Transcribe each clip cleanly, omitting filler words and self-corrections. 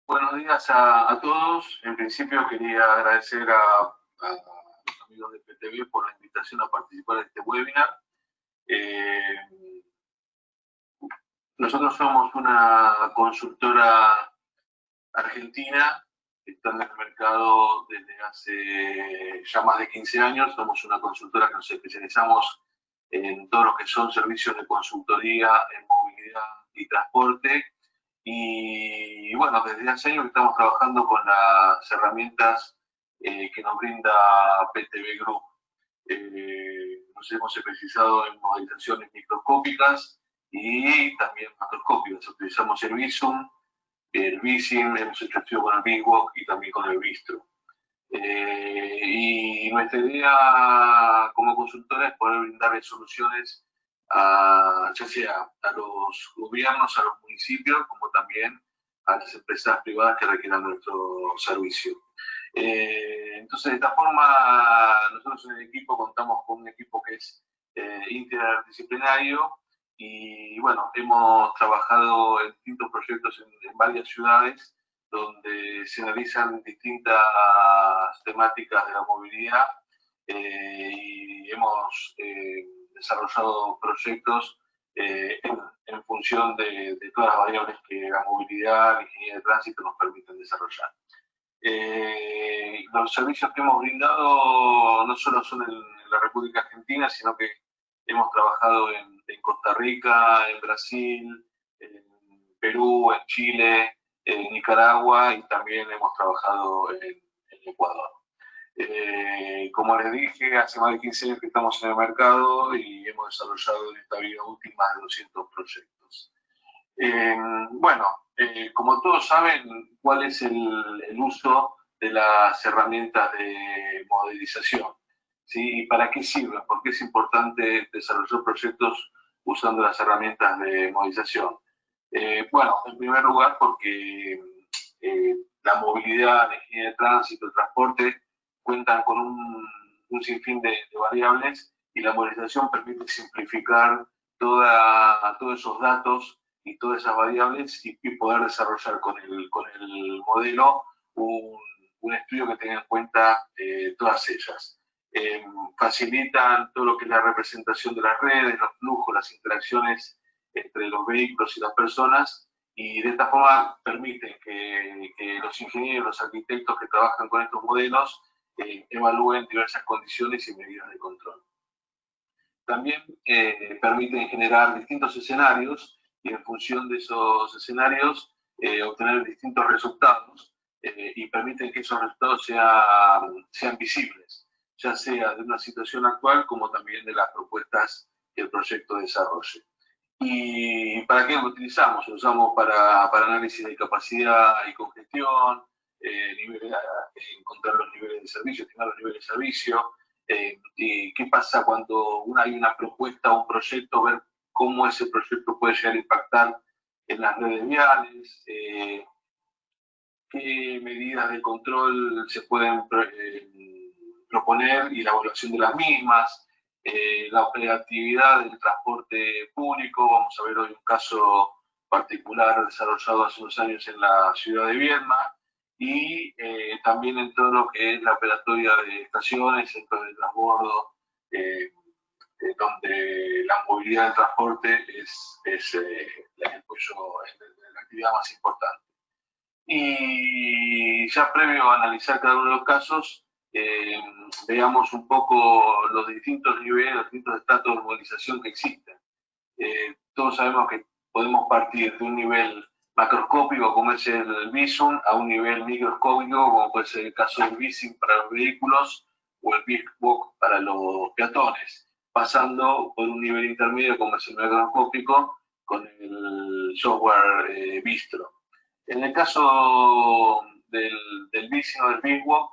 Buenos días a todos. En principio quería agradecer a los amigos de PTV por la invitación a participar de este webinar. Nosotros somos una consultora argentina que está en el mercado desde hace ya más de 15 años. Somos una consultora que nos especializamos en todo lo que son servicios de consultoría en movilidad y transporte. Y bueno, desde hace años que estamos trabajando con las herramientas que nos brinda PTV Group. Nos hemos especializado en modelizaciones microscópicas y también macroscópicas. Utilizamos el Visum, el Visim, hemos hecho estudio con el BigWalk y también con el Vistro. Y nuestra idea como consultora es poder brindarle soluciones ya sea a los gobiernos, a los municipios, como también a las empresas privadas que requieran nuestro servicio. Entonces, de esta forma, nosotros en el equipo contamos con un equipo que es interdisciplinario y, bueno, hemos trabajado en distintos proyectos en varias ciudades donde se analizan distintas temáticas de la movilidad y hemos desarrollado proyectos en función de todas las variables que la movilidad, la ingeniería de tránsito nos permiten desarrollar. Los servicios que hemos brindado no solo son en la República Argentina, sino que hemos trabajado en Costa Rica, en Brasil, en Perú, en Chile, en Nicaragua y también hemos trabajado en Ecuador. Como les dije, hace más de 15 años que estamos en el mercado y hemos desarrollado en esta vida útil más de 200 proyectos. Bueno, como todos saben, ¿cuál es el uso de las herramientas de modelización? ¿Sí? ¿Y para qué sirven? ¿Por qué es importante desarrollar proyectos usando las herramientas de modelización? Bueno, en primer lugar porque la movilidad, la ingeniería de tránsito, el transporte cuentan con un sinfín de variables y la modelización permite simplificar todos esos datos y todas esas variables y poder desarrollar con el modelo un estudio que tenga en cuenta todas ellas. Facilitan todo lo que es la representación de las redes, los flujos, las interacciones entre los vehículos y las personas y de esta forma permiten que los ingenieros, los arquitectos que trabajan con estos modelos evalúen diversas condiciones y medidas de control. También permiten generar distintos escenarios y en función de esos escenarios obtener distintos resultados y permiten que esos resultados sean visibles, ya sea de una situación actual como también de las propuestas que el proyecto desarrolle. ¿Y para qué lo utilizamos? Lo usamos para análisis de capacidad y congestión, encontrar los niveles de servicio, estimar los niveles de servicio, y qué pasa cuando hay una propuesta o un proyecto, ver cómo ese proyecto puede llegar a impactar en las redes viales, qué medidas de control se pueden proponer y la evaluación de las mismas, la operatividad del transporte público. Vamos a ver hoy un caso particular desarrollado hace unos años en la ciudad de Viedma y también en todo lo que es la operatoria de estaciones, centros de transbordo, donde la movilidad del transporte es la actividad más importante. Y ya previo a analizar cada uno de los casos, veamos un poco los distintos niveles, los distintos estatus de movilización que existen. Todos sabemos que podemos partir de un nivel macroscópico, como es el Visum, a un nivel microscópico, como puede ser el caso del Visim para los vehículos o el BigWalk para los peatones, pasando por un nivel intermedio, como es el macroscópico, con el software Vistro. En el caso del Visim o del BigWalk,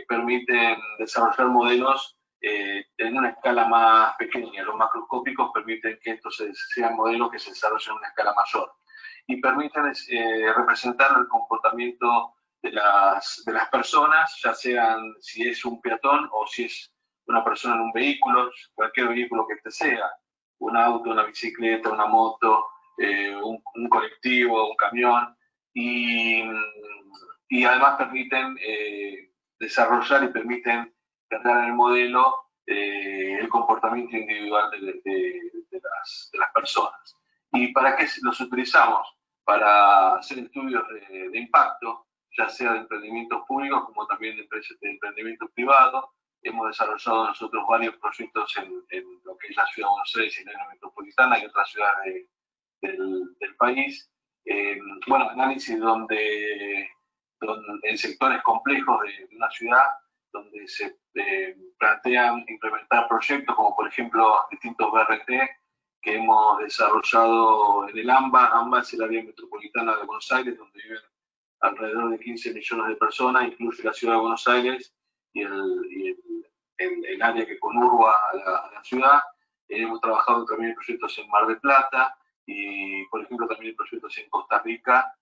permiten desarrollar modelos en una escala más pequeña. Los macroscópicos permiten que estos sean modelos que se desarrollen en una escala mayor y permiten representar el comportamiento de las personas, ya sean si es un peatón o si es una persona en un vehículo, cualquier vehículo que este sea, un auto, una bicicleta, una moto, un colectivo, un camión, y además permiten desarrollar y permiten cargar en el modelo el comportamiento individual de las personas. ¿Y para qué los utilizamos? Para hacer estudios de impacto, ya sea de emprendimientos públicos como también de emprendimientos privados. Hemos desarrollado nosotros varios proyectos en lo que es la ciudad de Buenos Aires y en la metropolitana y otras ciudades del país. Bueno, análisis donde en sectores complejos de una ciudad, donde se plantean implementar proyectos como por ejemplo distintos BRT que hemos desarrollado en el AMBA. AMBA es el área metropolitana de Buenos Aires, donde viven alrededor de 15 millones de personas, incluye la ciudad de Buenos Aires y el área que conurba a la ciudad. Hemos trabajado también en proyectos en Mar del Plata y, por ejemplo, también en proyectos en Costa Rica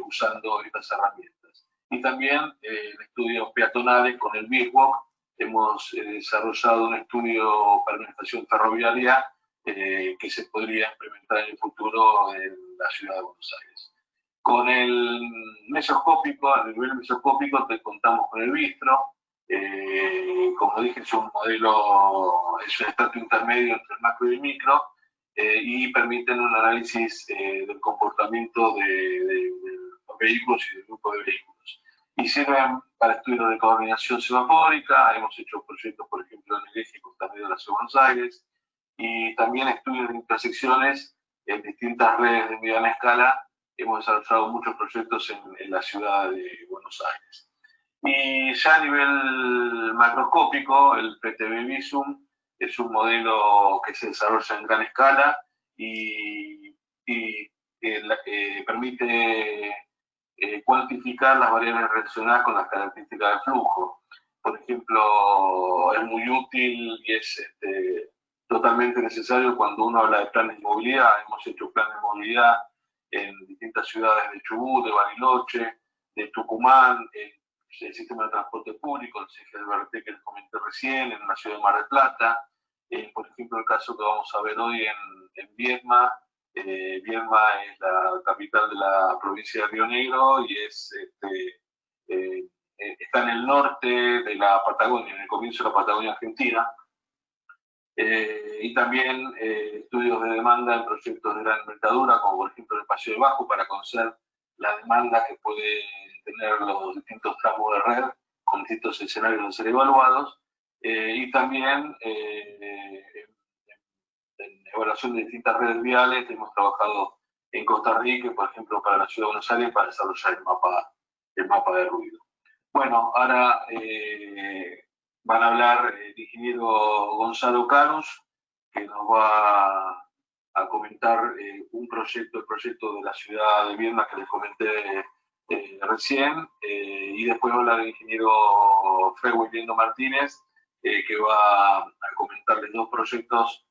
usando estas herramientas. Y también en estudios peatonales con el BIRWalk hemos desarrollado un estudio para una estación ferroviaria que se podría implementar en el futuro en la ciudad de Buenos Aires. Con el mesoscópico, a nivel mesoscópico, contamos con el Bistro. Como dije, es un modelo, es un estrato intermedio entre el macro y el micro, y permiten un análisis del comportamiento de los vehículos y del grupo de vehículos. Y sirven para estudios de coordinación semafórica. Hemos hecho proyectos, por ejemplo, en el eje Costa Rica de la ciudad de Buenos Aires, y también estudios de intersecciones en distintas redes de mediana escala. Hemos desarrollado muchos proyectos en la ciudad de Buenos Aires. Y ya a nivel macroscópico, el PTB Visum es un modelo que se desarrolla en gran escala y permite cuantificar las variables relacionadas con las características del flujo. Por ejemplo, es muy útil y es totalmente necesario cuando uno habla de planes de movilidad. Hemos hecho planes de movilidad en distintas ciudades de Chubut, de Bariloche, de Tucumán, el sistema de transporte público, el eje del BRT que les comenté recién, en la ciudad de Mar del Plata. Por ejemplo, el caso que vamos a ver hoy en Viedma. Viedma es la capital de la provincia de Río Negro y está en el norte de la Patagonia, en el comienzo de la Patagonia Argentina. Y también estudios de demanda en proyectos de gran envergadura, como por ejemplo el Paseo de Bajo, para conocer la demanda que pueden tener los distintos tramos de red con distintos escenarios de ser evaluados, y también en evaluación de distintas redes viales. Hemos trabajado en Costa Rica, por ejemplo, para la ciudad de Buenos Aires, para desarrollar el mapa de ruido. Bueno, ahora van a hablar el ingeniero Gonzalo Carus, que nos va a comentar el proyecto de la ciudad de Viedma que les comenté recién, y después va a hablar el ingeniero Fredway Liendo Martínez, que va a comentarles dos proyectos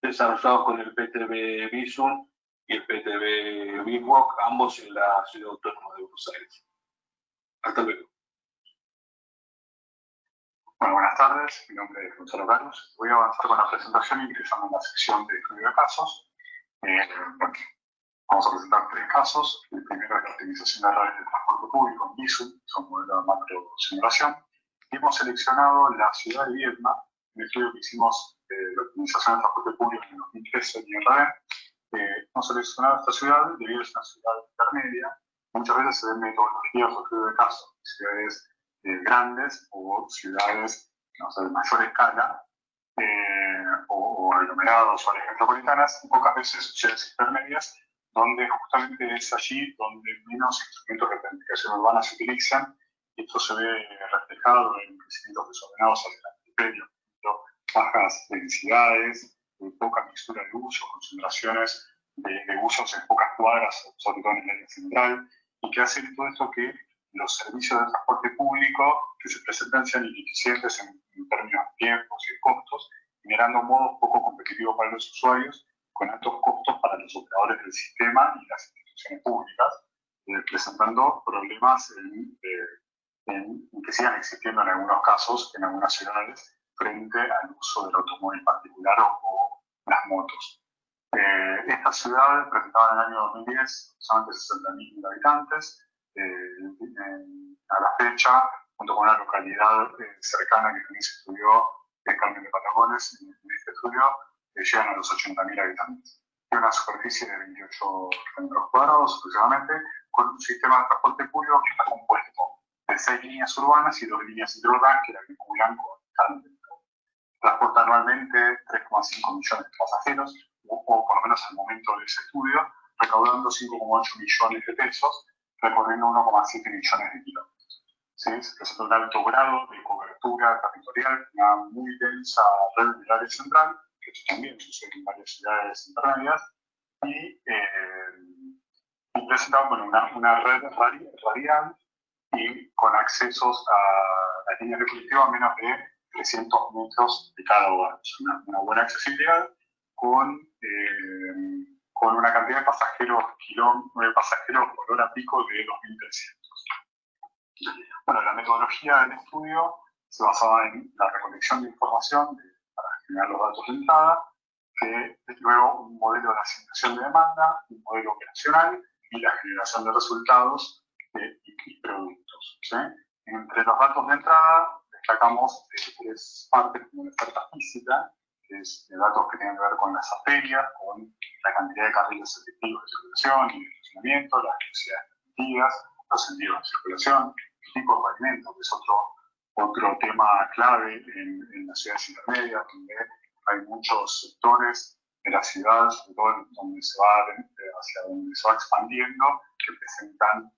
desarrollados con el PTB Visum y el PTB BIRWalk, ambos en la ciudad autónoma de Buenos Aires. Hasta luego. Bueno, buenas tardes, mi nombre es Gonzalo Carus. Voy a avanzar con la presentación ingresando en la sección de estudio de casos. Vamos a presentar tres casos. El primero es la optimización de redes de transporte público en Visum, que es un modelo de macro simulación. Y hemos seleccionado la ciudad de Viedma, un estudio que hicimos de optimización de transporte público en el 2013 en IRB. Hemos seleccionado esta ciudad debido a ser una ciudad intermedia. Muchas veces se ven metodologías o estudios de casos de ciudades grandes o ciudades, no sé, de mayor escala, o aglomerados o áreas metropolitanas, y pocas veces ciudades intermedias, donde justamente es allí donde menos instrumentos de planificación urbana se utilizan, y esto se ve reflejado en crecimientos desordenados al imperio, bajas densidades, poca mixtura de usos, concentraciones de usos en pocas cuadras, sobre todo en el área central, y que hace todo esto que los servicios de transporte público que se presentan sean ineficientes en términos de tiempos y de costos, generando modos poco competitivos para los usuarios, con altos costos para los operadores del sistema y las instituciones públicas, presentando problemas que sigan existiendo en algunos casos, en algunas ciudades, frente al uso del automóvil particular o las motos. Esta ciudad presentaba en el año 2010 aproximadamente 60.000 habitantes. A la fecha, junto con una localidad cercana que también se estudió, el Carmen de Patagones, en este estudio, llegan a los 80.000 habitantes. Tiene una superficie de 28 kilómetros cuadrados aproximadamente, con un sistema de transporte público que está compuesto de 6 líneas urbanas y 2 líneas interurbanas que la vinculan con Carmen. Transporta anualmente 3,5 millones de pasajeros, o por lo menos al momento de ese estudio, recaudando 5,8 millones de pesos, recorriendo 1,7 millones de kilómetros. ¿Sí? Se presenta un alto grado de cobertura territorial, una muy densa red del área central, que esto también sucede en varias ciudades intermedias, y presenta una red radial y con accesos a las líneas de colectivo a menos de 300 metros de cada hogar. Es una buena accesibilidad con una cantidad de pasajeros por hora pico de 2.300. Bueno, la metodología del estudio se basaba en la recolección de información para generar los datos de entrada, que luego un modelo de asignación de demanda, un modelo operacional y la generación de resultados y productos. ¿Sí? Entre los datos de entrada destacamos 3 partes, como la oferta física, que es de datos que tienen que ver con las arterias, con la cantidad de carriles efectivos de circulación y de funcionamiento, las velocidades permitidas, los sentidos de circulación, el tipo de pavimento, que es otro tema clave en las ciudades intermedias, donde hay muchos sectores de la ciudad, sobre todo donde hacia donde se va expandiendo, que presentan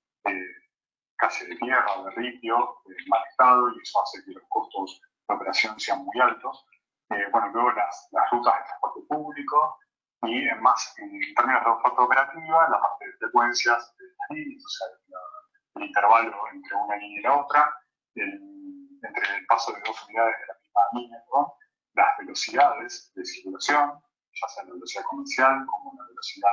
casi de tierra o de ripio, mal estado, y eso hace que los costos de operación sean muy altos. Luego las rutas de transporte público y en términos de oferta operativa, la parte de frecuencias de las líneas, o sea, el intervalo entre una línea y la otra, entre el paso de 2 unidades de la misma línea, las velocidades de circulación, ya sea la velocidad comercial como la velocidad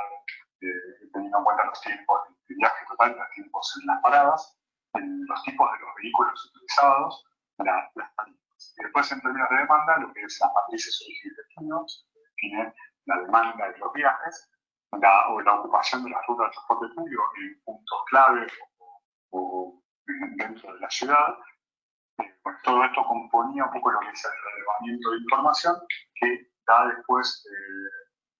teniendo en cuenta los tiempos de viaje total, los tiempos en las paradas, los tipos de los vehículos utilizados, las tarifas. Y después, en términos de demanda, lo que es las matrices origen y destino, define la demanda de los viajes, la ocupación de las rutas de transporte público en puntos clave o dentro de la ciudad. Todo esto componía un poco lo que es el relevamiento de información que da después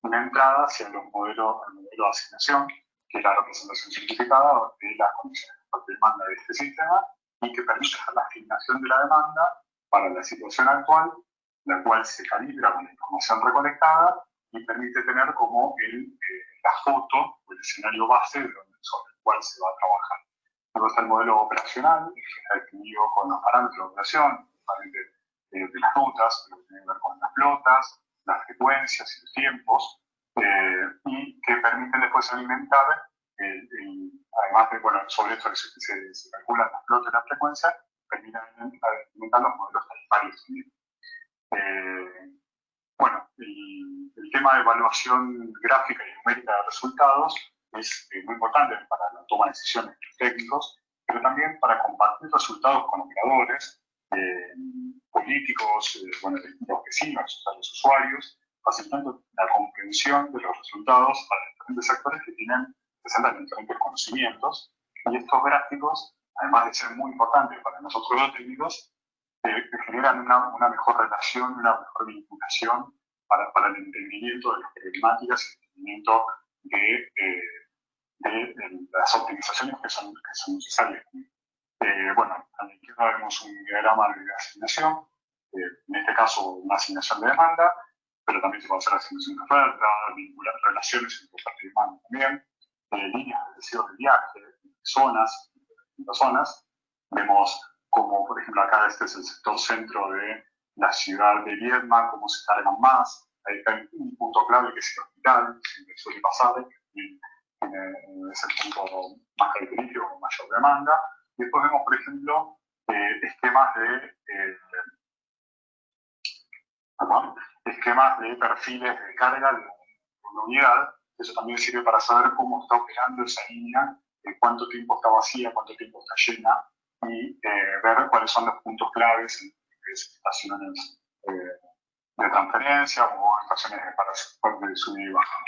una entrada hacia el modelo de asignación, que es la representación simplificada de las condiciones de demanda de este sistema y que permite hacer la asignación de la demanda para la situación actual, la cual se calibra con la información recolectada y permite tener como la foto o el escenario base sobre el cual se va a trabajar. Luego está el modelo operacional, que está definido con los parámetros de operación, de las rutas, que tiene que ver con las flotas, las frecuencias y los tiempos, y que permiten después alimentar, además de, sobre esto se calculan las flotas y las frecuencias, permiten alimentar los modelos tarifarios también. El tema de evaluación gráfica y numérica de resultados es muy importante para la toma de decisiones de los técnicos, pero también para compartir resultados con operadores, políticos, los vecinos, o sea, los usuarios, facilitando la comprensión de los resultados para diferentes sectores que presentan diferentes conocimientos. Y estos gráficos, además de ser muy importantes para nosotros los técnicos, generan una mejor relación, una mejor vinculación para el entendimiento de las problemáticas y el entendimiento de las optimizaciones que son necesarias. A la izquierda vemos un diagrama de asignación, en este caso una asignación de demanda, pero también se puede hacer asignación de oferta, vincular relaciones entre oferta y demanda también, líneas de deseos de viaje, zonas, Vemos como, por ejemplo, acá este es el sector centro de la ciudad de Viedma, cómo se cargan más. Ahí está un punto clave que es el hospital, siempre suele pasar, es el punto más característico, con mayor demanda. Y después vemos, por ejemplo, esquemas de perfiles de carga de una unidad. Eso también sirve para saber cómo está operando esa línea, cuánto tiempo está vacía, cuánto tiempo está llena, y ver cuáles son los puntos claves en estaciones de transferencia o estaciones de subida y bajada.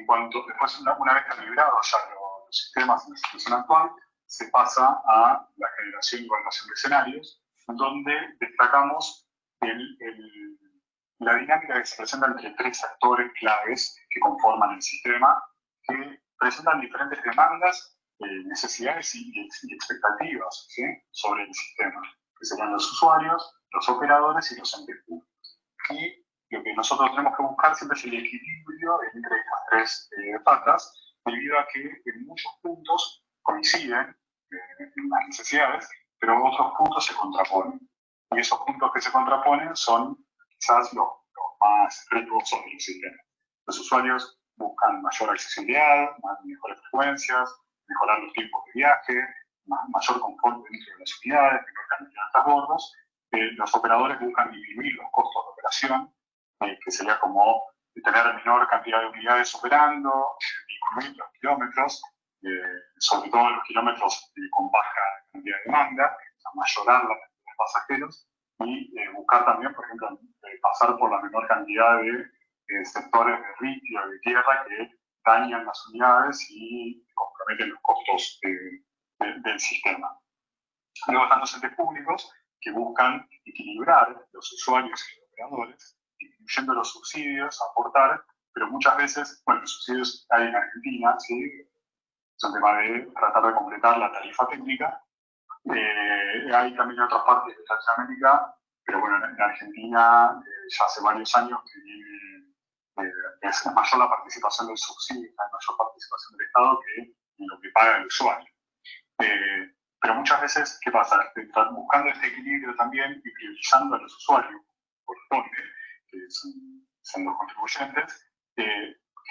después, una vez calibrados ya los sistemas en la situación actual, se pasa a la generación y evaluación de escenarios, donde destacamos la dinámica que se presenta entre tres actores claves que conforman el sistema, que presentan diferentes demandas, necesidades y expectativas, ¿sí?, sobre el sistema, que serían los usuarios, los operadores y los entes públicos. Y lo que nosotros tenemos que buscar siempre es el equilibrio entre estas tres patas, debido a que en muchos puntos coinciden en las necesidades, pero otros puntos se contraponen. Y esos puntos que se contraponen son quizás los más riesgosos del sistema. Los usuarios buscan mayor accesibilidad, mejores frecuencias, mejorar los tiempos de viaje, mayor confort dentro de las unidades, menor cantidad de transbordos. Los operadores buscan disminuir los costos de operación, que sería como tener menor cantidad de unidades operando, disminuir los kilómetros, sobre todo los kilómetros con baja cantidad de demanda, mayorar la cantidad de pasajeros, y buscar también, por ejemplo, pasar por la menor cantidad de sectores de río y de tierra que dañan las unidades y comprometen los costos del sistema. Luego están los entes públicos, que buscan equilibrar los usuarios y los operadores, incluyendo los subsidios, aportar, pero muchas veces, bueno, los subsidios hay en Argentina, ¿sí?, es un tema de tratar de completar la tarifa técnica. Hay también en otras partes de Latinoamérica, pero bueno, en Argentina ya hace varios años que es mayor la participación del subsidio, hay mayor participación del Estado que en lo que paga el usuario. Pero muchas veces, ¿qué pasa? Buscando este equilibrio también y priorizando a los usuarios, corresponde, que son los contribuyentes,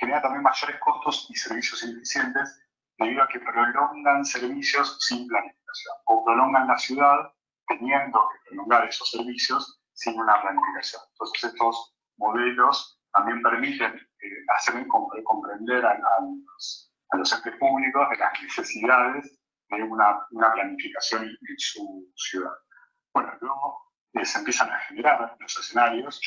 genera también mayores costos y servicios ineficientes debido a que prolongan servicios sin planificación o prolongan la ciudad teniendo que prolongar esos servicios sin una planificación. Entonces estos modelos también permiten hacer comprender a los entes públicos de las necesidades de una planificación en su ciudad. Bueno, luego se empiezan a generar los escenarios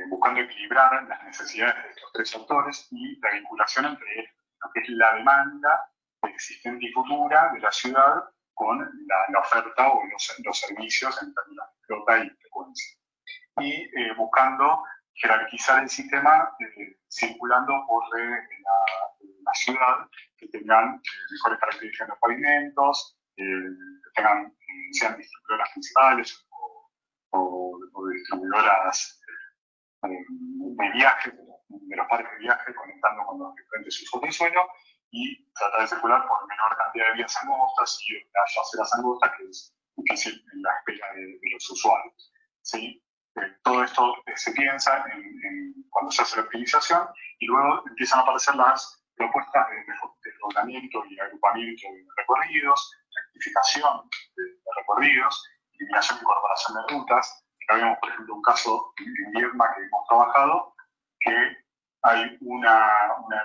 buscando equilibrar las necesidades de estos tres actores y la vinculación entre lo que es la demanda existente y futura de la ciudad con la oferta o los servicios en términos de flota y frecuencia. Y buscando jerarquizar el sistema circulando por la ciudad, que tengan mejores características en los pavimentos, sean distribuidoras principales o distribuidoras de viaje, de los parques de viaje, conectando con los diferentes usos del suelo, y tratar de circular por menor cantidad de vías angostas y haya aceras angostas, que es difícil en la espera de los usuarios, ¿sí? Todo esto se piensa cuando se hace la optimización, y luego empiezan a aparecer las propuestas de desdoblamiento y agrupamiento de recorridos, rectificación de recorridos, eliminación y incorporación de rutas. Acá vemos, por ejemplo, un caso en Viedma que hemos trabajado, que hay una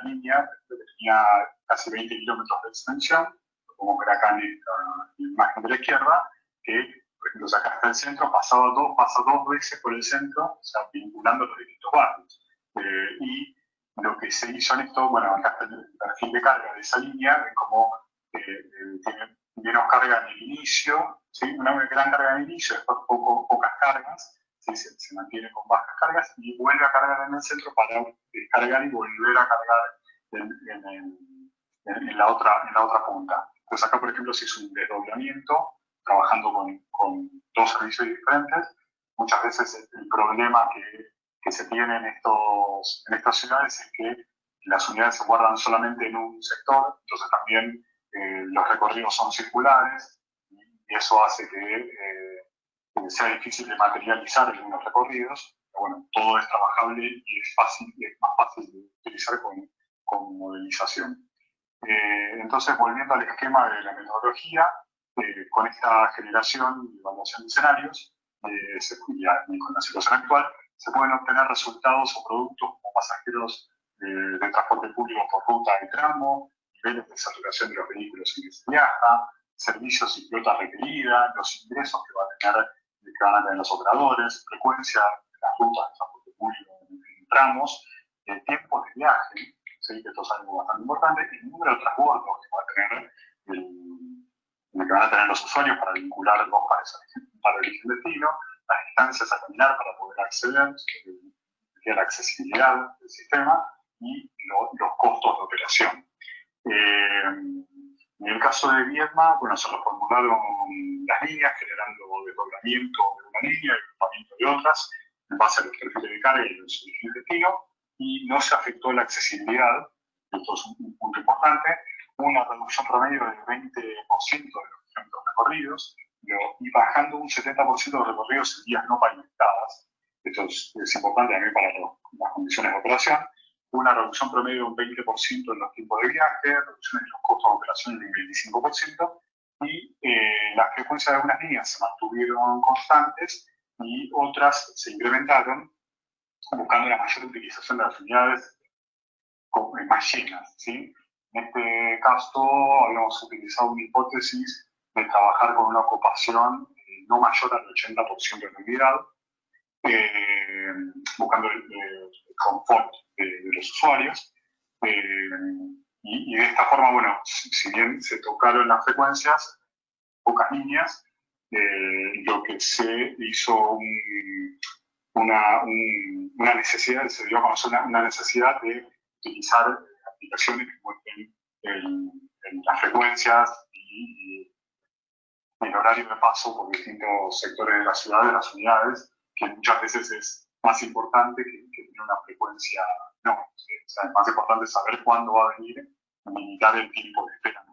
línea que tenía casi 20 kilómetros de extensión, como ver acá en la imagen de la izquierda, que, por ejemplo, acá está el centro, pasa dos veces por el centro, o sea, vinculando los distintos barrios. Y lo que se hizo en esto, bueno, acá está el perfil de carga de esa línea, de cómo tiene menos carga en el inicio, ¿sí? Una gran carga en el inicio, después pocas cargas, ¿sí? Se mantiene con bajas cargas y vuelve a cargar en el centro para descargar y volver a cargar en la otra punta. Entonces acá, por ejemplo, se hizo un desdoblamiento, trabajando con dos servicios diferentes. Muchas veces el problema que se tiene en estas ciudades es que las unidades se guardan solamente en un sector, entonces también los recorridos son circulares y eso hace que sea difícil de materializar algunos recorridos. Pero bueno, todo es trabajable y es más fácil de utilizar con modelización. Entonces, volviendo al esquema de la metodología, con esta generación y evaluación de escenarios y con la situación actual, se pueden obtener resultados o productos como pasajeros de transporte público por ruta de tramo, niveles de saturación de los vehículos en que se viaja, servicios y flota requerida, los ingresos que van a tener los operadores, frecuencia de las rutas de transporte público en tramos, tiempos de viaje, ¿sí? Que esto es algo bastante importante, el número de transbordos que va a tener que van a tener los usuarios para vincular dos para origen-destino, las distancias a caminar para poder acceder, la accesibilidad del sistema y los costos de operación. En el caso de Viedma, bueno, se reformularon las líneas, generando desdoblamiento de una línea y agrupamiento de otras, en base a los perfiles de carga y los origen destino, y no se afectó la accesibilidad, esto es un punto importante, una reducción promedio del 20% de los kilómetros recorridos, y bajando un 70% de los recorridos en vías no pavimentadas. Esto es importante también para las condiciones de operación. Una reducción promedio de un 20% en los tiempos de viaje, reducciones en los costos de operación de un 25%, y la frecuencia de algunas líneas se mantuvieron constantes y otras se incrementaron, buscando una mayor utilización de las unidades más llenas, ¿sí? En este caso, habíamos utilizado una hipótesis de trabajar con una ocupación no mayor al 80% de la unidad, buscando el confort de los usuarios. Y de esta forma, bueno, si bien se tocaron las frecuencias, pocas líneas, lo que se hizo una necesidad, se dio a conocer una necesidad de utilizar aplicaciones que muestren las frecuencias y el horario de paso por distintos sectores de la ciudad, de las unidades, que muchas veces es más importante que tener una frecuencia, no. O sea, es más importante saber cuándo va a venir y limitar el tiempo de espera.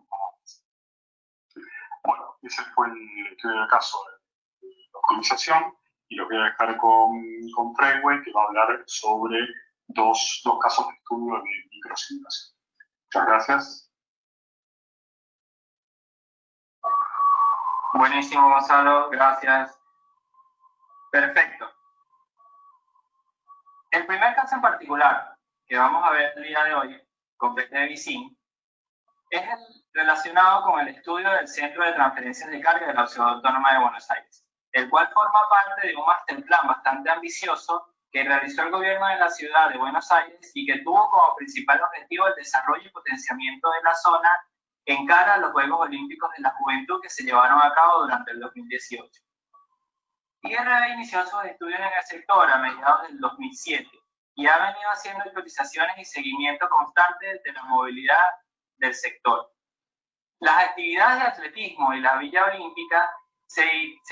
Bueno, ese fue el estudio del caso de la optimización, y lo voy a dejar con Freeway, que va a hablar sobre dos casos de estudio de microsimulación. Muchas gracias. Buenísimo, Gonzalo, gracias. Perfecto. El primer caso en particular que vamos a ver el día de hoy con PTVicin es el relacionado con el estudio del Centro de Transferencias de Carga de la Ciudad Autónoma de Buenos Aires, el cual forma parte de un master plan bastante ambicioso que realizó el gobierno de la ciudad de Buenos Aires y que tuvo como principal objetivo el desarrollo y potenciamiento de la zona en cara a los Juegos Olímpicos de la Juventud que se llevaron a cabo durante el 2018. IRB inició sus estudios en el sector a mediados del 2007 y ha venido haciendo actualizaciones y seguimiento constante de la movilidad del sector. Las actividades de atletismo y la Villa Olímpica se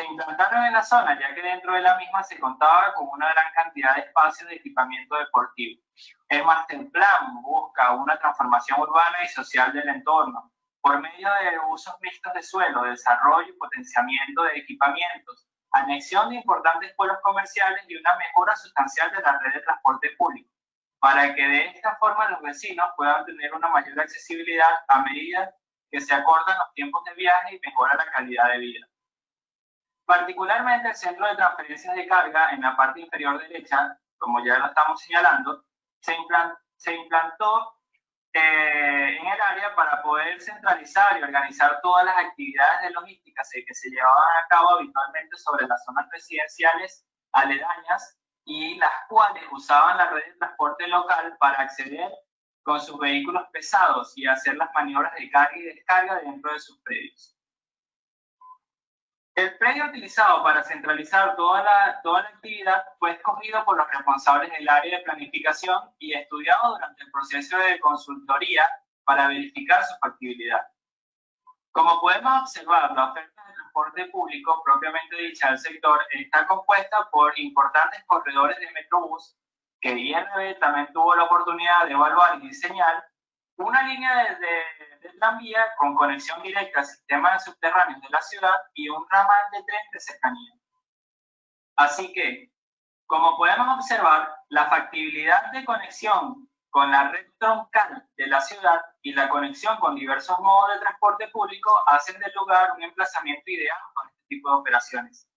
implantaron en la zona, ya que dentro de la misma se contaba con una gran cantidad de espacios de equipamiento deportivo. El Master Plan busca una transformación urbana y social del entorno por medio de usos mixtos de suelo, desarrollo y potenciamiento de equipamientos, anexión de importantes pueblos comerciales y una mejora sustancial de la red de transporte público, para que de esta forma los vecinos puedan tener una mayor accesibilidad a medida que se acortan los tiempos de viaje y mejora la calidad de vida. Particularmente el centro de transferencias de carga en la parte inferior derecha, como ya lo estamos señalando, se implantó en el área para poder centralizar y organizar todas las actividades de logística que se llevaban a cabo habitualmente sobre las zonas residenciales aledañas y las cuales usaban la red de transporte local para acceder con sus vehículos pesados y hacer las maniobras de carga y descarga dentro de sus predios. El predio utilizado para centralizar toda la actividad fue escogido por los responsables del área de planificación y estudiado durante el proceso de consultoría para verificar su factibilidad. Como podemos observar, la oferta de transporte público propiamente dicha del sector está compuesta por importantes corredores de Metrobús, que IRB también tuvo la oportunidad de evaluar y diseñar, una línea de tranvía con conexión directa al sistema de subterráneos de la ciudad y un ramal de tren de cercanía. Así que, como podemos observar, la factibilidad de conexión con la red troncal de la ciudad y la conexión con diversos modos de transporte público hacen del lugar un emplazamiento ideal para este tipo de operaciones.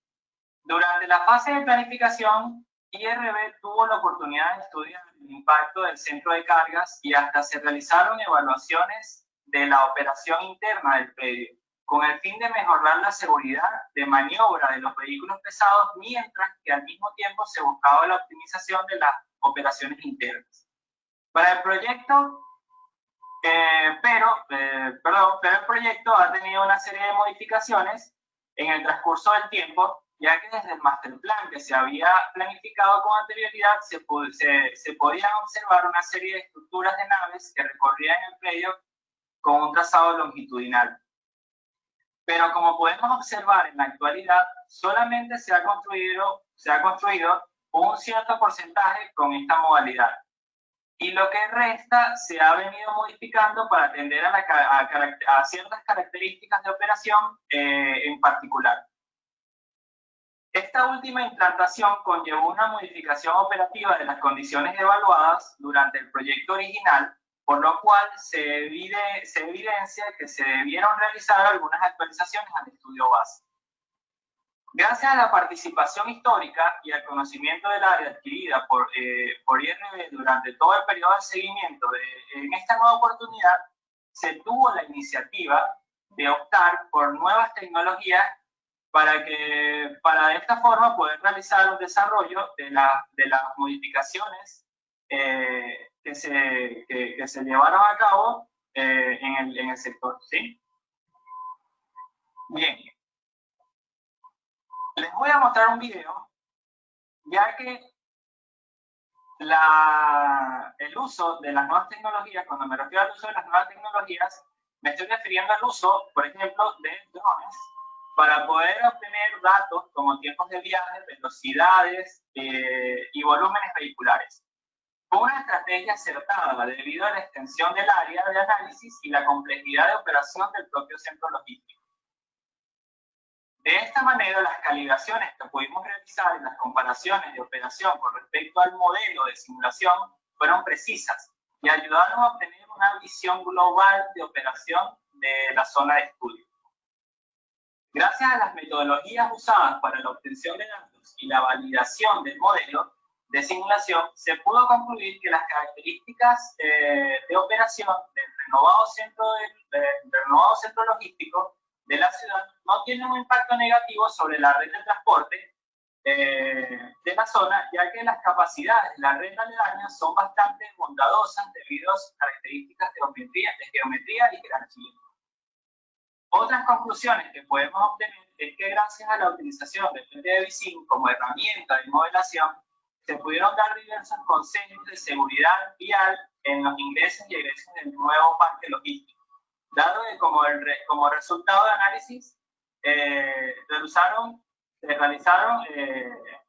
Durante la fase de planificación, IRB tuvo la oportunidad de estudiar el impacto del centro de cargas y hasta se realizaron evaluaciones de la operación interna del predio, con el fin de mejorar la seguridad de maniobra de los vehículos pesados, mientras que al mismo tiempo se buscaba la optimización de las operaciones internas. Para el proyecto, pero el proyecto ha tenido una serie de modificaciones en el transcurso del tiempo, ya que desde el master plan que se había planificado con anterioridad se podían observar una serie de estructuras de naves que recorrían el predio con un trazado longitudinal. Pero como podemos observar en la actualidad, solamente se ha construido un cierto porcentaje con esta modalidad. Y lo que resta se ha venido modificando para atender a ciertas características de operación en particular. Esta última implantación conllevó una modificación operativa de las condiciones evaluadas durante el proyecto original, por lo cual se evidencia que se debieron realizar algunas actualizaciones al estudio base. Gracias a la participación histórica y al conocimiento del área adquirida por IRB durante todo el periodo de seguimiento en esta nueva oportunidad, se tuvo la iniciativa de optar por nuevas tecnologías para de esta forma poder realizar un desarrollo de las modificaciones que se llevaron a cabo en el sector, ¿sí? Bien. Les voy a mostrar un video, ya que el uso de las nuevas tecnologías, cuando me refiero al uso de las nuevas tecnologías, me estoy refiriendo al uso, por ejemplo, de drones, para poder obtener datos como tiempos de viaje, velocidades y volúmenes vehiculares. Fue una estrategia acertada debido a la extensión del área de análisis y la complejidad de operación del propio centro logístico. De esta manera, las calibraciones que pudimos realizar en las comparaciones de operación con respecto al modelo de simulación fueron precisas y ayudaron a obtener una visión global de operación de la zona de estudio. Gracias a las metodologías usadas para la obtención de datos y la validación del modelo de simulación, se pudo concluir que las características de operación del renovado centro logístico de la ciudad no tienen un impacto negativo sobre la red de transporte de la zona, ya que las capacidades de la red aledaña son bastante bondadosas debido a sus características de geometría y jerarquía. Otras conclusiones que podemos obtener es que gracias a la utilización del 3D Visin como herramienta de modelación, se pudieron dar diversos consejos de seguridad vial en los ingresos y egresos del nuevo parque logístico, dado que como resultado de análisis se realizaron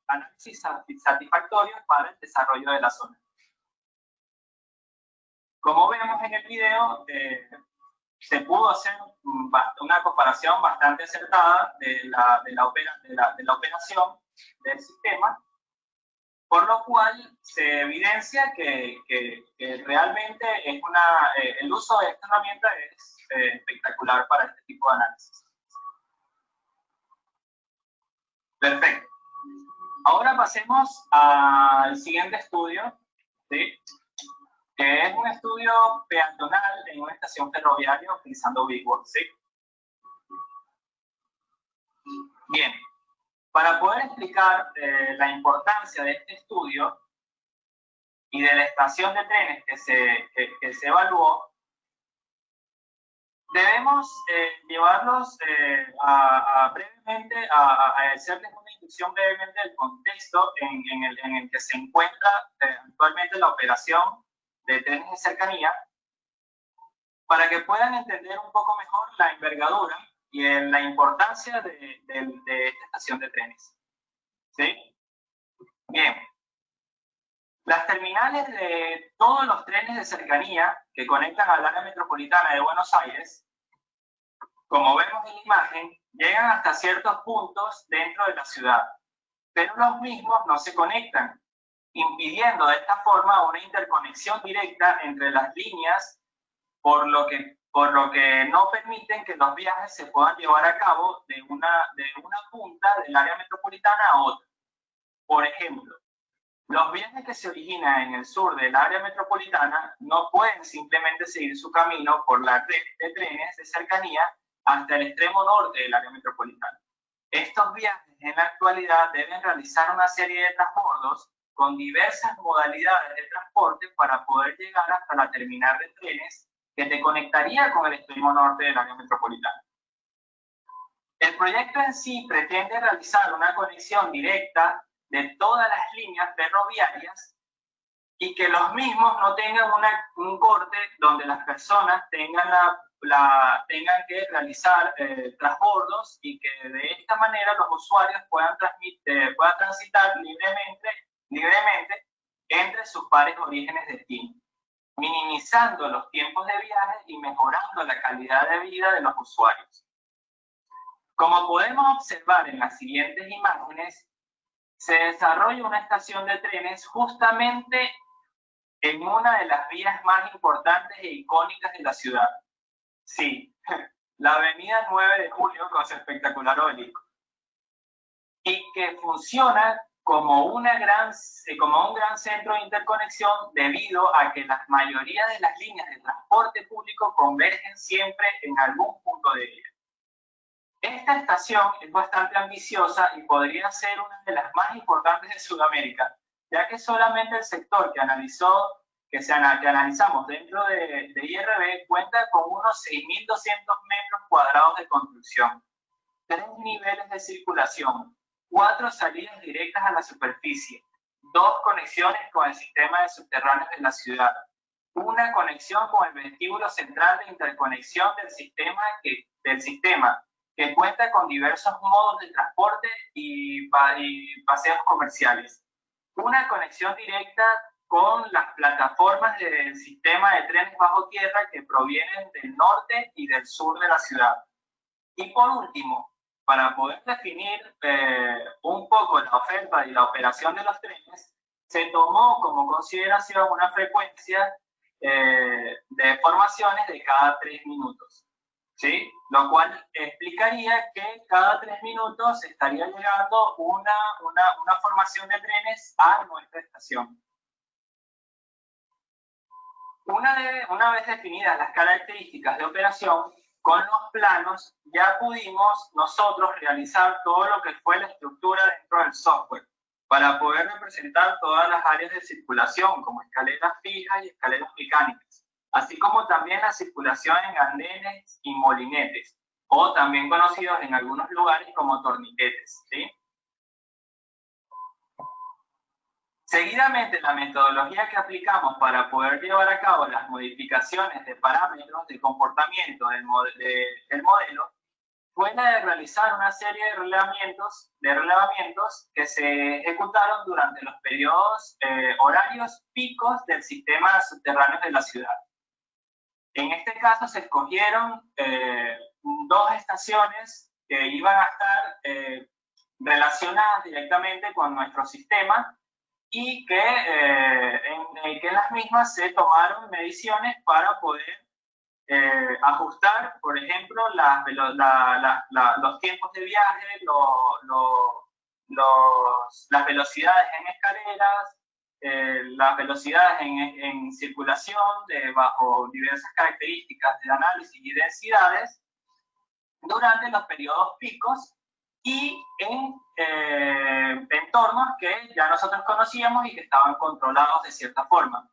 análisis satisfactorios para el desarrollo de la zona. Como vemos en el video, se pudo hacer una comparación bastante acertada de la operación del sistema, por lo cual se evidencia que realmente el uso de esta herramienta es espectacular para este tipo de análisis. Perfecto. Ahora pasemos al siguiente estudio, ¿sí? Que es un estudio peatonal en una estación ferroviaria utilizando BigWorks, ¿sí? Bien. Para poder explicar la importancia de este estudio y de la estación de trenes que se evaluó, debemos llevarlos brevemente a hacerles una inducción brevemente del contexto en el que se encuentra actualmente la operación de trenes de cercanía, para que puedan entender un poco mejor la envergadura y la importancia de esta estación de trenes. ¿Sí? Bien. Las terminales de todos los trenes de cercanía que conectan al área metropolitana de Buenos Aires, como vemos en la imagen, llegan hasta ciertos puntos dentro de la ciudad, pero los mismos no se conectan, impidiendo de esta forma una interconexión directa entre las líneas, por lo que no permiten que los viajes se puedan llevar a cabo de una punta del área metropolitana a otra. Por ejemplo, los viajes que se originan en el sur del área metropolitana no pueden simplemente seguir su camino por la red de trenes de cercanía hasta el extremo norte del área metropolitana. Estos viajes en la actualidad deben realizar una serie de transbordos con diversas modalidades de transporte para poder llegar hasta la terminal de trenes que te conectaría con el extremo norte del área metropolitana. El proyecto en sí pretende realizar una conexión directa de todas las líneas ferroviarias y que los mismos no tengan un corte donde las personas tengan que realizar transbordos, y que de esta manera los usuarios puedan transitar libremente entre sus pares orígenes-destino, minimizando los tiempos de viaje y mejorando la calidad de vida de los usuarios. Como podemos observar en las siguientes imágenes, se desarrolla una estación de trenes justamente en una de las vías más importantes e icónicas de la ciudad. Sí, la avenida 9 de Julio con su espectacular obelisco. Y que funciona como un gran centro de interconexión debido a que la mayoría de las líneas de transporte público convergen siempre en algún punto de ella. Esta estación es bastante ambiciosa y podría ser una de las más importantes de Sudamérica, ya que solamente el sector que analizamos dentro de IRB cuenta con unos 6.200 metros cuadrados de construcción, 3 niveles de circulación, 4 salidas directas a la superficie, 2 conexiones con el sistema de subterráneos de la ciudad, una conexión con el vestíbulo central de interconexión del sistema que cuenta con diversos modos de transporte y paseos comerciales, una conexión directa con las plataformas del sistema de trenes bajo tierra que provienen del norte y del sur de la ciudad. Y por último, para poder definir un poco la oferta y la operación de los trenes, se tomó como consideración una frecuencia de formaciones de cada 3 minutos. ¿Sí? Lo cual explicaría que cada 3 minutos estaría llegando una formación de trenes a nuestra estación. Una vez definidas las características de operación, con los planos ya pudimos nosotros realizar todo lo que fue la estructura dentro del software para poder representar todas las áreas de circulación, como escaleras fijas y escaleras mecánicas, así como también la circulación en andenes y molinetes, o también conocidos en algunos lugares como torniquetes, ¿sí? Seguidamente, la metodología que aplicamos para poder llevar a cabo las modificaciones de parámetros de comportamiento del modelo fue la de realizar una serie de relevamientos que se ejecutaron durante los periodos horarios picos del sistema subterráneo de la ciudad. En este caso se escogieron 2 estaciones que iban a estar relacionadas directamente con nuestro sistema y que en las mismas se tomaron mediciones para poder ajustar, por ejemplo, los tiempos de viaje, las velocidades en escaleras, las velocidades en circulación bajo diversas características de análisis y densidades durante los periodos picos y en entornos que ya nosotros conocíamos y que estaban controlados de cierta forma.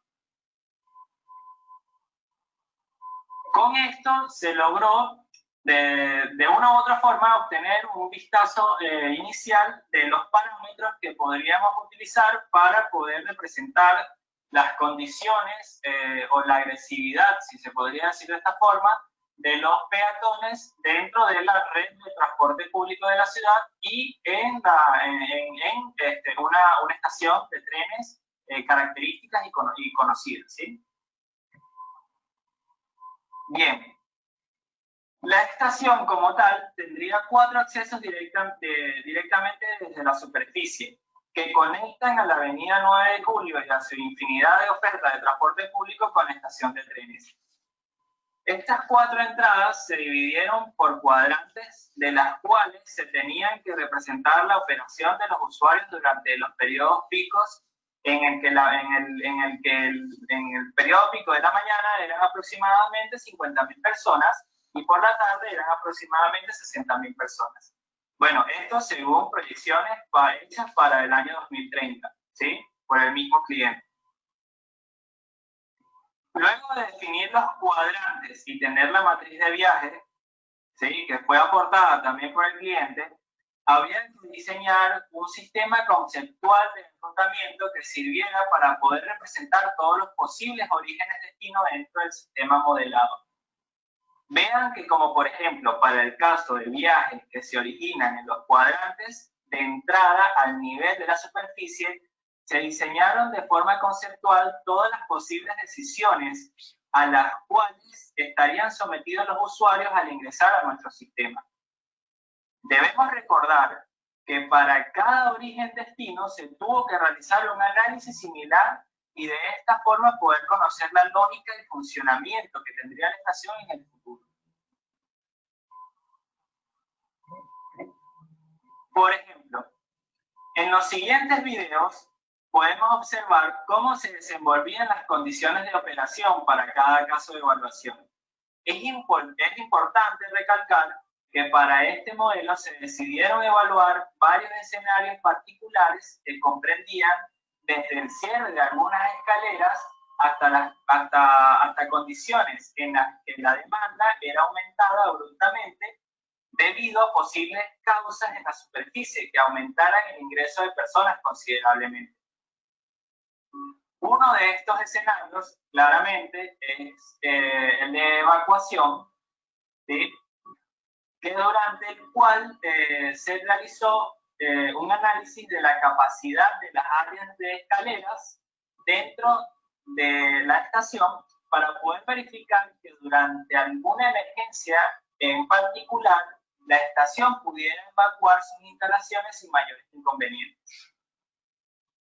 Con esto se logró de una u otra forma obtener un vistazo inicial de los parámetros que podríamos utilizar para poder representar las condiciones o la agresividad, si se podría decir de esta forma, de los peatones dentro de la red de transporte público de la ciudad y en una estación de trenes características y conocidas, ¿sí? Bien, la estación como tal tendría 4 accesos directamente desde la superficie que conectan a la avenida 9 de Julio y a su infinidad de ofertas de transporte público con la estación de trenes. Estas 4 entradas se dividieron por cuadrantes, de las cuales se tenían que representar la operación de los usuarios durante los periodos picos, en el periodo pico de la mañana eran aproximadamente 50.000 personas y por la tarde eran aproximadamente 60.000 personas. Bueno, esto según proyecciones hechas para el año 2030, ¿sí? por el mismo cliente. Luego de definir los cuadrantes y tener la matriz de viaje, ¿sí?, que fue aportada también por el cliente, habría que diseñar un sistema conceptual de enrutamiento que sirviera para poder representar todos los posibles orígenes destino dentro del sistema modelado. Vean que, como por ejemplo para el caso de viajes que se originan en los cuadrantes, de entrada al nivel de la superficie, se diseñaron de forma conceptual todas las posibles decisiones a las cuales estarían sometidos los usuarios al ingresar a nuestro sistema. Debemos recordar que para cada origen-destino se tuvo que realizar un análisis similar y de esta forma poder conocer la lógica y funcionamiento que tendría la estación en el futuro. Por ejemplo, en los siguientes videos podemos observar cómo se desenvolvían las condiciones de operación para cada caso de evaluación. Es importante recalcar que para este modelo se decidieron evaluar varios escenarios particulares que comprendían desde el cierre de algunas escaleras hasta condiciones en las que la demanda era aumentada abruptamente debido a posibles causas en la superficie que aumentaran el ingreso de personas considerablemente. Uno de estos escenarios, claramente, es el de evacuación, ¿sí?, que durante el cual se realizó un análisis de la capacidad de las áreas de escaleras dentro de la estación para poder verificar que durante alguna emergencia en particular la estación pudiera evacuar sus instalaciones sin mayores inconvenientes.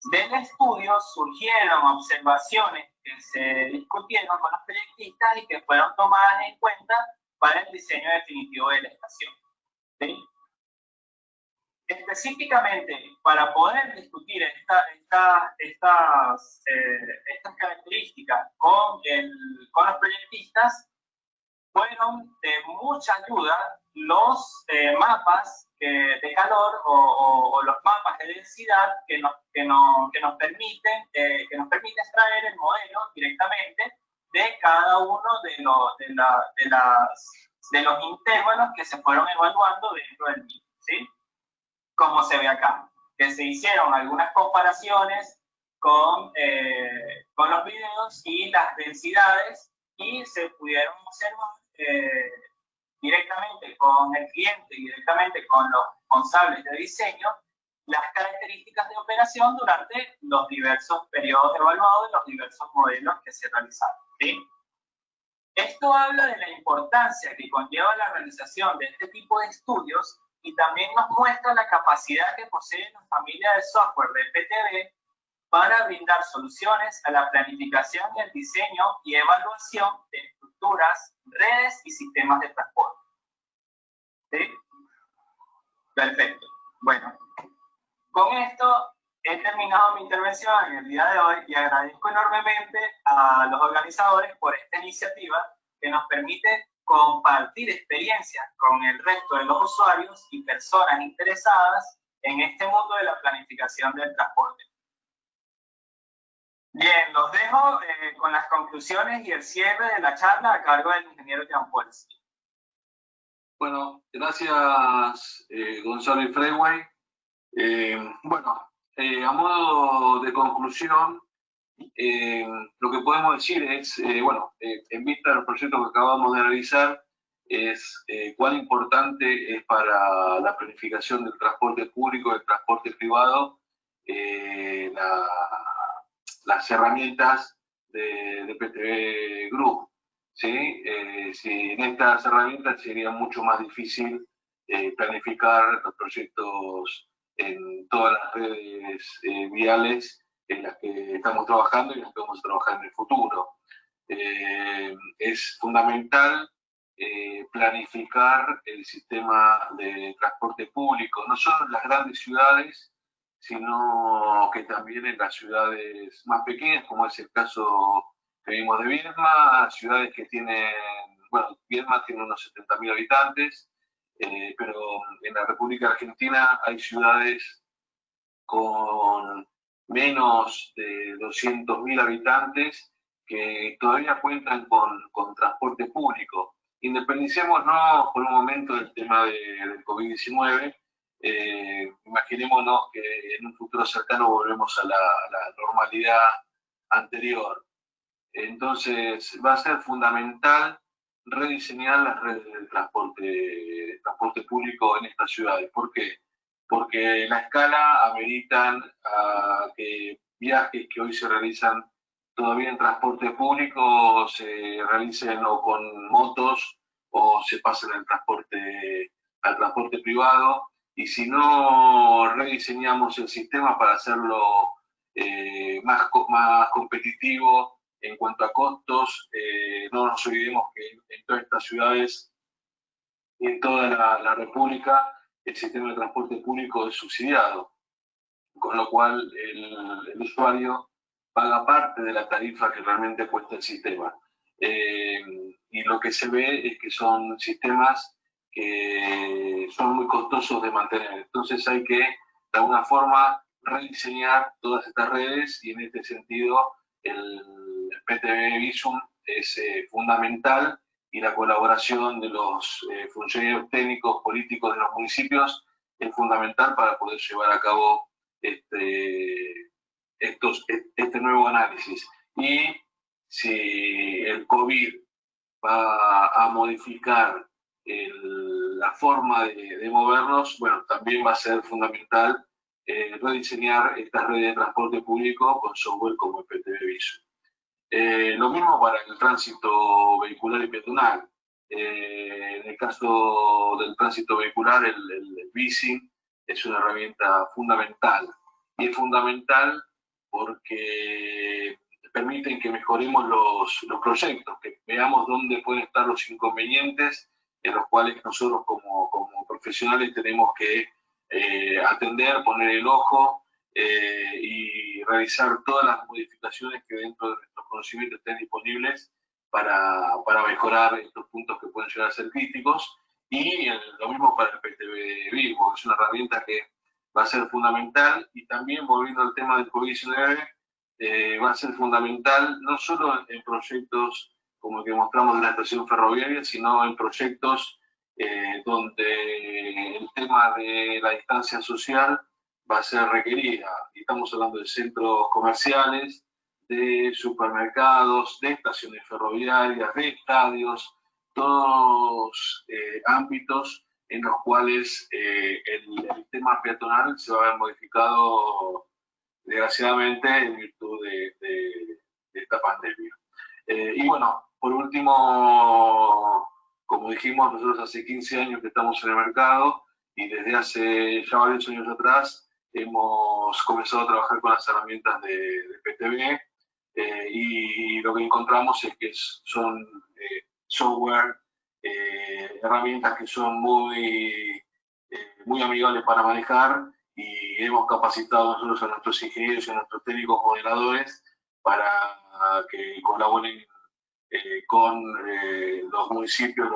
Del estudio surgieron observaciones que se discutieron con los proyectistas y que fueron tomadas en cuenta para el diseño definitivo de la estación, ¿sí? Específicamente, para poder discutir estas características con los proyectistas, fueron de mucha ayuda los mapas de calor o los mapas de densidad que nos permiten extraer el modelo directamente de cada uno de los intervalos que se fueron evaluando dentro del mismo, ¿sí? Como se ve acá, que se hicieron algunas comparaciones con los videos y las densidades y se pudieron observar directamente con el cliente y directamente con los responsables de diseño las características de operación durante los diversos periodos evaluados de los diversos modelos que se realizaron, ¿sí? Esto habla de la importancia que conlleva la realización de este tipo de estudios y también nos muestra la capacidad que posee la familia de software de PTV para brindar soluciones a la planificación y el diseño y evaluación de estructuras, redes y sistemas de transporte. ¿Sí? Perfecto. Bueno, con esto he terminado mi intervención en el día de hoy y agradezco enormemente a los organizadores por esta iniciativa que nos permite compartir experiencias con el resto de los usuarios y personas interesadas en este mundo de la planificación del transporte. Bien, los dejo con las conclusiones y el cierre de la charla a cargo del ingeniero Jean Paul. Bueno, gracias Gonzalo y Freeway. A modo de conclusión, lo que podemos decir es, en vista del proyecto que acabamos de analizar, es cuán importante es para la planificación del público, del transporte privado, las herramientas de PTV Group, ¿sí? Sin estas herramientas sería mucho más difícil planificar los proyectos en todas las redes viales en las que estamos trabajando y en las que vamos a trabajar en el futuro. Es fundamental planificar el sistema de transporte público, no solo en las grandes ciudades, sino que también en las ciudades más pequeñas, como es el caso que vimos de Viedma, ciudades que tienen, Viedma tiene unos 70.000 habitantes, pero en la República Argentina hay ciudades con menos de 200.000 habitantes que todavía cuentan con transporte público. Independicémonos por un momento del tema del COVID-19. Imaginémonos que en un futuro cercano volvemos a la normalidad anterior. Entonces va a ser fundamental rediseñar las redes de transporte público en estas ciudades. ¿Por qué? Porque la escala ameritan que viajes que hoy se realizan todavía en transporte público se realicen o con motos o se pasen al transporte privado. Y si no rediseñamos el sistema para hacerlo más competitivo en cuanto a costos, no nos olvidemos que en todas estas ciudades y en toda la República el sistema de transporte público es subsidiado, con lo cual el usuario paga parte de la tarifa que realmente cuesta el sistema. Y lo que se ve es que son sistemas que son muy costosos de mantener. Entonces hay que, de alguna forma, rediseñar todas estas redes y en este sentido el PTV Visum es fundamental y la colaboración de los funcionarios técnicos, políticos de los municipios es fundamental para poder llevar a cabo este nuevo análisis. Y si el COVID va a modificar la forma de movernos, bueno, también va a ser fundamental rediseñar estas redes de transporte público con software como el PTV Visum. Lo mismo para el tránsito vehicular y peatonal. En el caso del tránsito vehicular, el Visum es una herramienta fundamental. Y es fundamental porque permiten que mejoremos los proyectos, que veamos dónde pueden estar los inconvenientes en los cuales nosotros como profesionales tenemos que atender, poner el ojo y realizar todas las modificaciones que dentro de nuestros conocimientos estén disponibles para mejorar estos puntos que pueden llegar a ser críticos. Y lo mismo para el PTV Vivo, es una herramienta que va a ser fundamental. Y también, volviendo al tema del COVID-19, va a ser fundamental no solo en proyectos como el que mostramos de la estación ferroviaria, sino en proyectos donde el tema de la distancia social va a ser requerida. Y estamos hablando de centros comerciales, de supermercados, de estaciones ferroviarias, de estadios, todos ámbitos en los cuales el tema peatonal se va a ver modificado desgraciadamente en virtud de esta pandemia. Y bueno, por último, como dijimos, nosotros hace 15 años que estamos en el mercado y desde hace ya varios años atrás hemos comenzado a trabajar con las herramientas de PTV y lo que encontramos es que son software, herramientas que son muy amigables para manejar, y hemos capacitado nosotros a nuestros ingenieros y a nuestros técnicos modeladores para que colaboren con los municipios,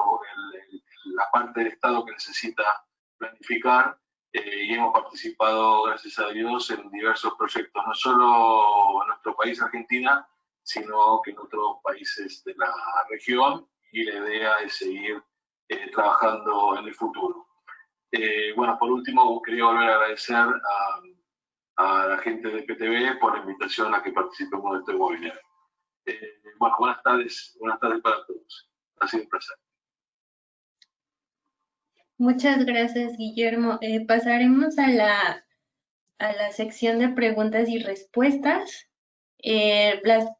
la parte del Estado que necesita planificar, y hemos participado, gracias a Dios, en diversos proyectos, no solo en nuestro país, Argentina, sino que en otros países de la región, y la idea es seguir trabajando en el futuro. Bueno, por último, quería volver a agradecer a la gente de PTV por la invitación a que participemos de este webinar. Bueno, buenas tardes para todos. Ha sido un placer. Muchas gracias, Guillermo. Pasaremos a la sección de preguntas y respuestas.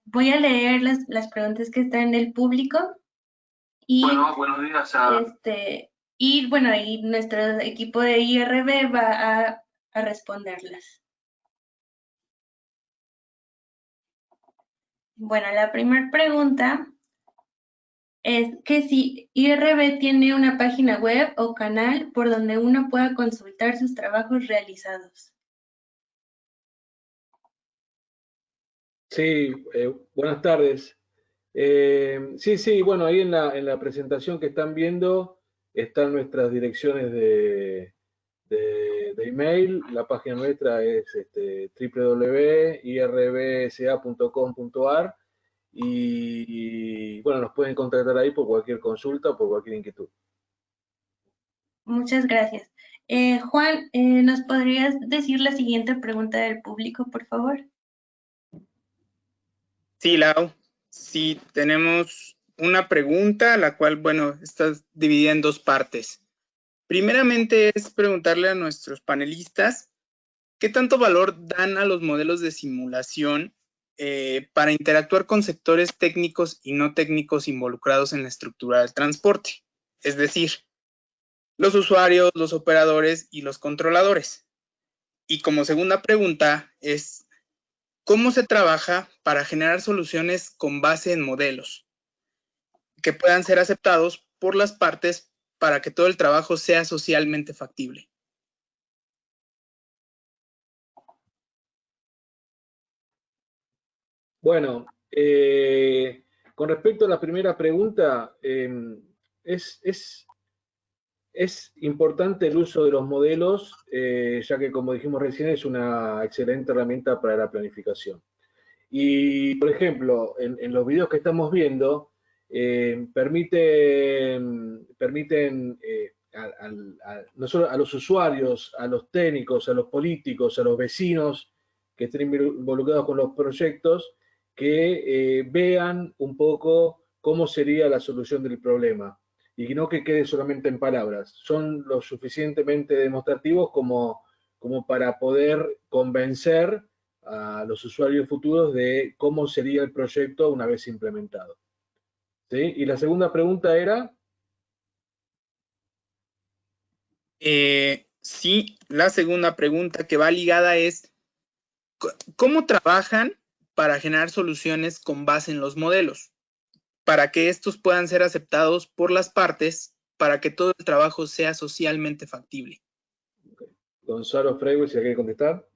Voy a leer las preguntas que están en el público. Y, bueno, buenos días y bueno, y nuestro equipo de IRB va a responderlas. Bueno, la primera pregunta es que si IRB tiene una página web o canal por donde uno pueda consultar sus trabajos realizados. Sí, buenas tardes. Sí, bueno, ahí en la presentación que están viendo están nuestras direcciones de de email. La página nuestra es www.irbsa.com.ar y bueno, nos pueden contactar ahí por cualquier consulta o por cualquier inquietud. Muchas gracias. Juan, ¿nos podrías decir la siguiente pregunta del público, por favor? Sí, Lau. Sí, tenemos una pregunta, la cual, bueno, está dividida en dos partes. Primeramente es preguntarle a nuestros panelistas qué tanto valor dan a los modelos de simulación para interactuar con sectores técnicos y no técnicos involucrados en la estructura del transporte. Es decir, los usuarios, los operadores y los controladores. Y como segunda pregunta es, ¿cómo se trabaja para generar soluciones con base en modelos que puedan ser aceptados por las partes para que todo el trabajo sea socialmente factible? Bueno, con respecto a la primera pregunta, es importante el uso de los modelos, ya que como dijimos recién es una excelente herramienta para la planificación. Y, por ejemplo, en los videos que estamos viendo, permiten no solo a los usuarios, a los técnicos, a los políticos, a los vecinos que estén involucrados con los proyectos, que vean un poco cómo sería la solución del problema y no que quede solamente en palabras. Son lo suficientemente demostrativos como para poder convencer a los usuarios futuros de cómo sería el proyecto una vez implementado. ¿Sí? Y la segunda pregunta era... Sí, la segunda pregunta que va ligada es, ¿cómo trabajan para generar soluciones con base en los modelos? Para que estos puedan ser aceptados por las partes, para que todo el trabajo sea socialmente factible. Okay. Gonzalo Freire, si quiere contestar.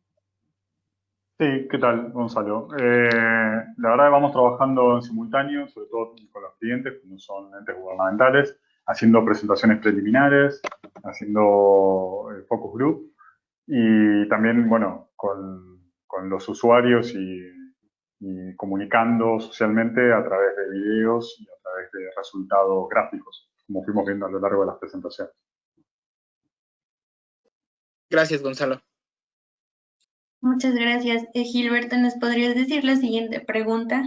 Sí, ¿qué tal, Gonzalo? La verdad que vamos trabajando en simultáneo, sobre todo con los clientes, que no son entes gubernamentales, haciendo presentaciones preliminares, haciendo focus group y también, bueno, con los usuarios y comunicando socialmente a través de videos y a través de resultados gráficos, como fuimos viendo a lo largo de las presentaciones. Gracias, Gonzalo. Muchas gracias. Gilberto, ¿nos podrías decir la siguiente pregunta?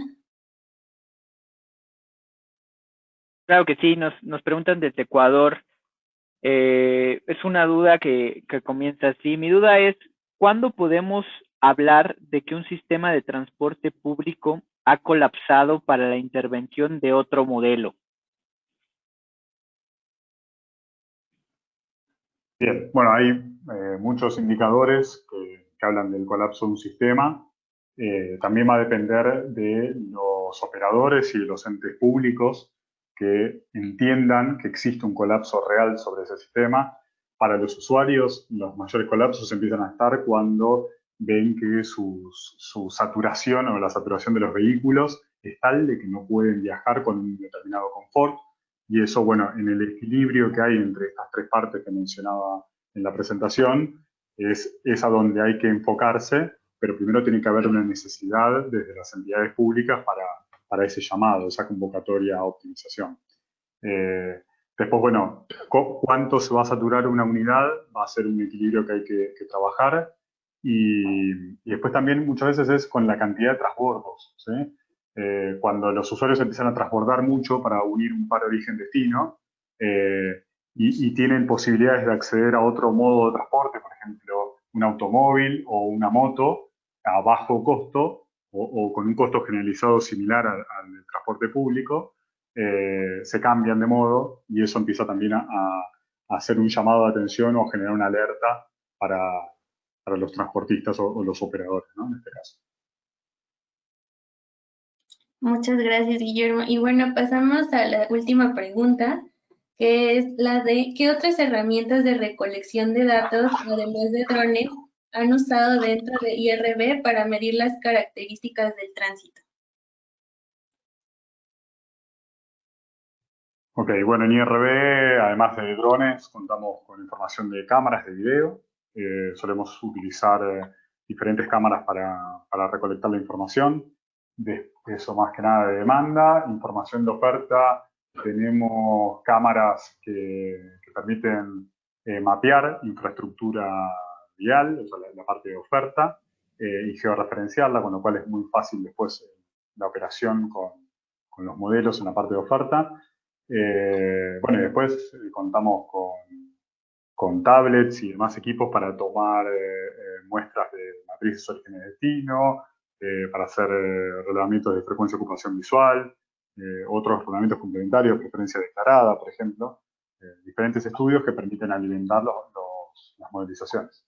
Claro que sí, nos preguntan desde Ecuador. Es una duda que comienza así. Mi duda es, ¿cuándo podemos hablar de que un sistema de transporte público ha colapsado para la intervención de otro modelo? Bien, bueno, hay muchos indicadores que hablan del colapso de un sistema. También va a depender de los operadores y los entes públicos que entiendan que existe un colapso real sobre ese sistema. Para los usuarios, los mayores colapsos empiezan a estar cuando ven que su saturación o la saturación de los vehículos es tal de que no pueden viajar con un determinado confort. Y eso, bueno, en el equilibrio que hay entre estas tres partes que mencionaba en la presentación, es a donde hay que enfocarse, pero primero tiene que haber una necesidad desde las entidades públicas para ese llamado, esa convocatoria a optimización. Después, bueno, ¿cuánto se va a saturar una unidad? Va a ser un equilibrio que hay que trabajar. Y después también muchas veces es con la cantidad de transbordos, ¿sí? Cuando los usuarios empiezan a transbordar mucho para unir un par origen-destino y tienen posibilidades de acceder a otro modo de transporte, por ejemplo, un automóvil o una moto a bajo costo o con un costo generalizado similar al transporte público, se cambian de modo y eso empieza también a hacer un llamado de atención o generar una alerta para los transportistas o los operadores, ¿no? En este caso. Muchas gracias, Guillermo. Y bueno, pasamos a la última pregunta, que es la de ¿qué otras herramientas de recolección de datos, además de drones, han usado dentro de IRB para medir las características del tránsito? Ok, bueno, en IRB, además de drones, contamos con información de cámaras de video. Solemos utilizar diferentes cámaras para recolectar la información. De eso más que nada de demanda. Información de oferta, tenemos cámaras que permiten mapear infraestructura vial, o sea, la parte de oferta, y georreferenciarla, con lo cual es muy fácil después la operación con los modelos en la parte de oferta. Bueno, y después contamos con tablets y demás equipos para tomar muestras de matrices origen y destino, para hacer relevamientos de frecuencia de ocupación visual, otros relevamientos complementarios, preferencia declarada, por ejemplo, diferentes estudios que permiten alimentar las modelizaciones.